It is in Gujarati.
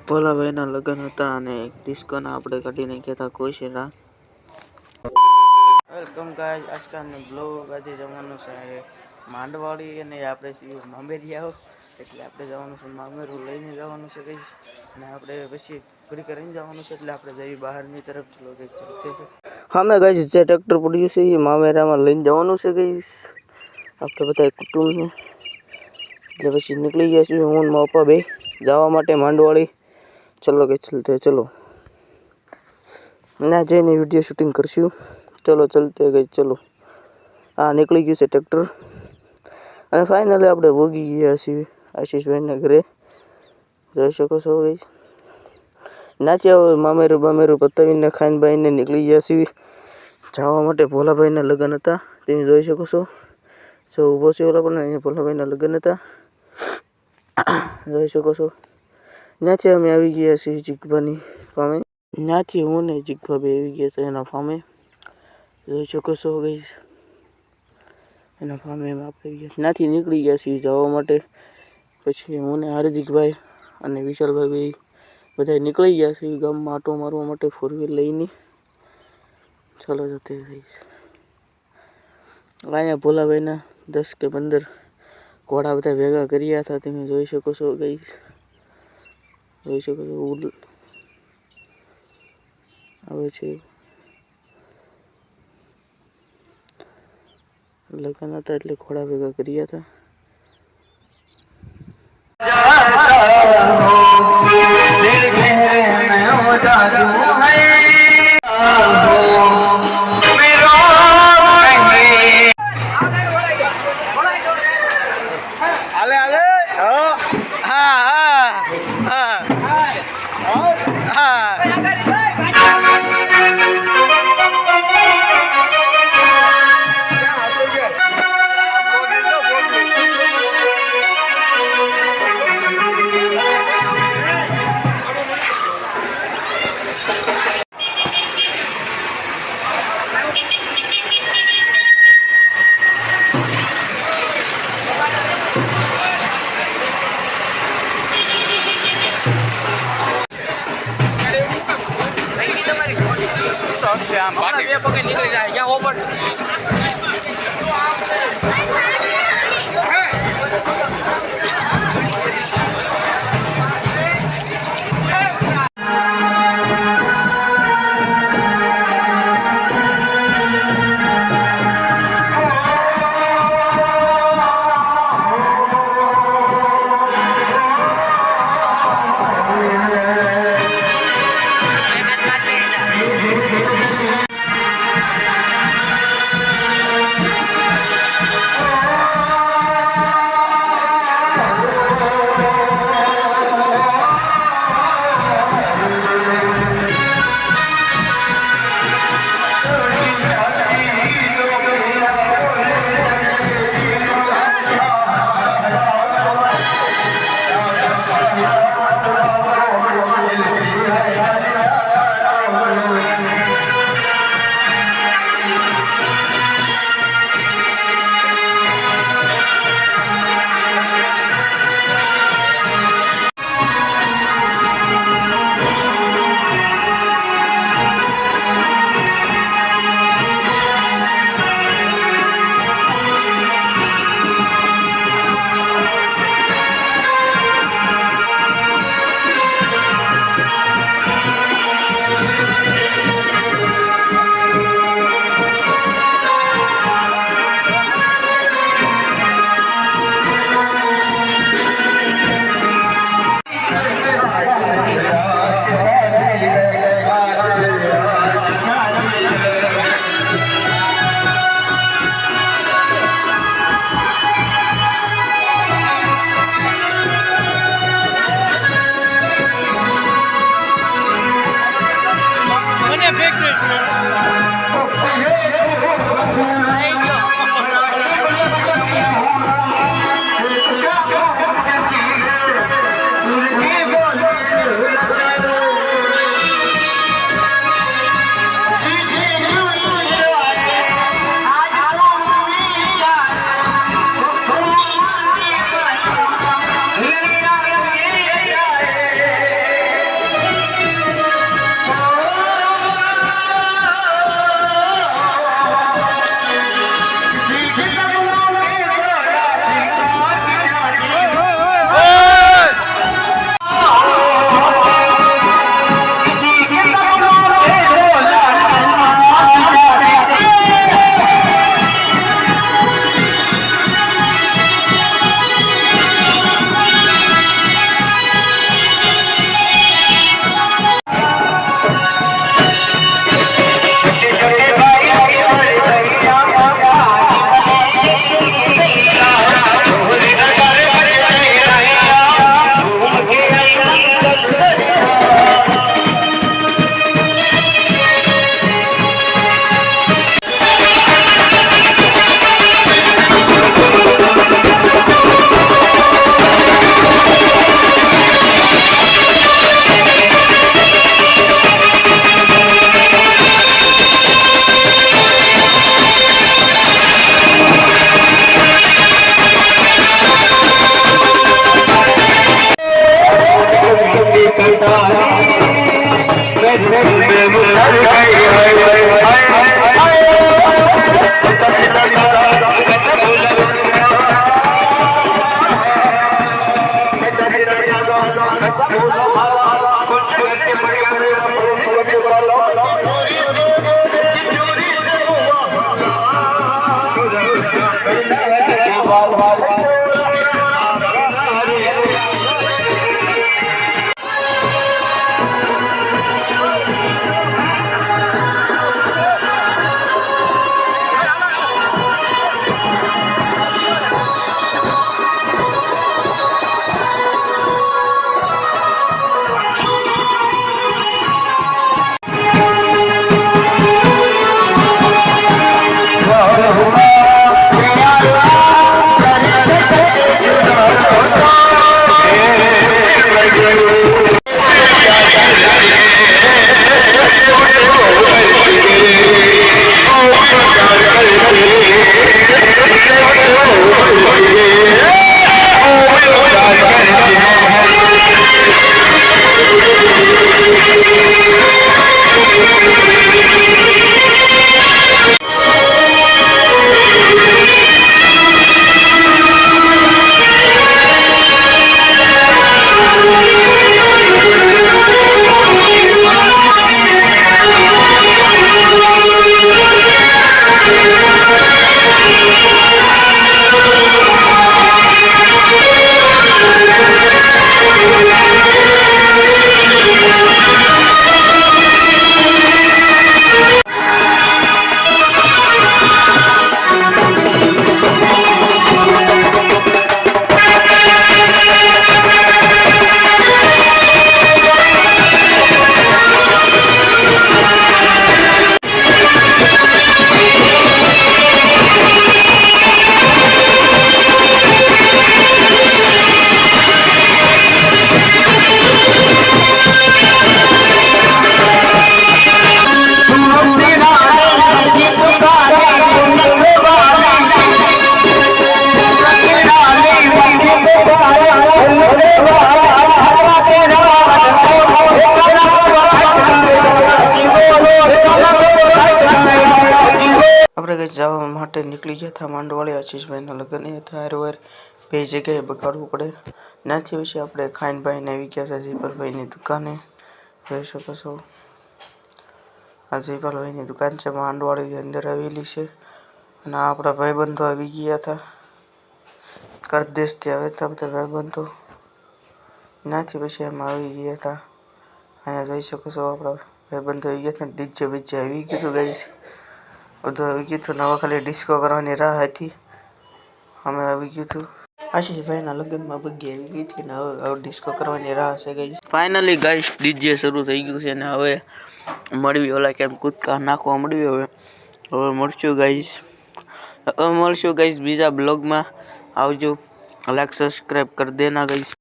ભોલાભાઈના લગ્ન હતા અને ડિસ્કોના આપણે કાઢી નાખ્યા હતા કોશેરા. વેલકમ ગાઈસ, આજકાલનો બ્લોગ આજે જવાનું છે માંડવાડી અને આપણે સીધું મામેરિયા, એટલે આપણે જવાનું છે મામેરું લઈને જવાનું છે ગઈશ અને આપણે પછી ઘડી કરીને જવાનું છે, એટલે આપણે જઈએ બહારની તરફ. ચલો ગઈ ચલતે હા મેં ગઈશ જે ટ્રેક્ટર પડ્યું છે એ મામેરામાં લઈને જવાનું છે ગઈશ આપણે બધા કુટુંબને, એટલે પછી નીકળી ગયા છીએ હું મારા પપ્પા બે જવા માટે માંડવાડી. चलो गए चलते चलो ना जैने वीडियो शूटिंग करशू. चलो चलते गए चलो. हाँ निकली गયું છે ટ્રેક્ટર અને ફાઇનલી આપણે ભોગી ગયા છીએ આશીષભાઈના ઘરે. જોઈ શકો છો ગઈ નાચ્યા હોય મામેરું બામેરું પતાવીને ખાઈને બાઈને નીકળી ગયા છીએ જવા માટે. ભોલાભાઈના લગ્ન હતા તમે જોઈ શકો છો. જો ઊભો છે ઓલા પણ અહીંયા ભોલાભાઈના લગ્ન હતા જોઈ શકો છો. ત્યાંથી અમે આવી ગયા છીએ જીગભાની ફામે. ત્યાંથી હું ને જીગભા બે આવી ગયા હતા એના ફામે. જોઈ શકો છો ગઈ એના ફામે અમે આપણે ગયા ત્યાંથી નીકળી ગયા છીએ જવા માટે. પછી હું ને હાર્દિકભાઈ અને વિશાલભાઈ બધા નીકળી ગયા છીએ ગામમાં આટો મારવા માટે ફોર વ્હીલ લઈને. ચાલો જતે જઈશ. અહીંયા ભોલાભાઈના 10 કે 15 ઘોડા બધા ભેગા કર્યા હતા તમે જોઈ શકો છો ગઈ. જોઈ શકો છો ઉલ આવે છે લગ્ન હતા એટલે ઘોડા ભેગા કર્યા હતા. નીકળી જાય ક્યાં ઓપન આપણે કંઈ જવા માટે નીકળી ગયા હતા માંડવાળી આશીષભાઈના લગ્ન હતા હારવાર બે જગ્યાએ બગાડવું પડે ત્યાંથી પછી આપણે ખાઈનભાઈને આવી ગયા હતા જયપાલભાઈની દુકાને જોઈ શકો છો આ જયપાલભાઈની દુકાન છે માંડવાળી અંદર આવેલી છે અને આપણા ભાઈબંધો આવી ગયા હતા કરદેશથી આવ્યા હતા બધા ભાઈબંધો ત્યાંથી પછી એમાં આવી ગયા હતા અહીંયા જોઈ શકો છો આપણા ભાઈબંધો આવી ગયા હતા ડીજે બીજે આવી ગયું હતું ગાઈસ બધું આવી ગયું હતું નવા ખાલી ડિસ્કો કરવાની રાહ હતી અમે આવી ગયું હતું આશીષભાઈના લગ્નમાં બગી આવી ગઈ હતી ને હવે ડિસ્કો કરવાની રાહ છે ગાઈસ ફાઇનલી ગાઈસ ડીજે શરૂ થઈ ગયું છે ને હવે મળવી ઓલા કેમ કૂદકા નાખવા મળવી હવે મળશું ગાઈસ બીજા બ્લોગમાં આવજો લાઈક સબસ્ક્રાઇબ કરી દેના ગાઈસ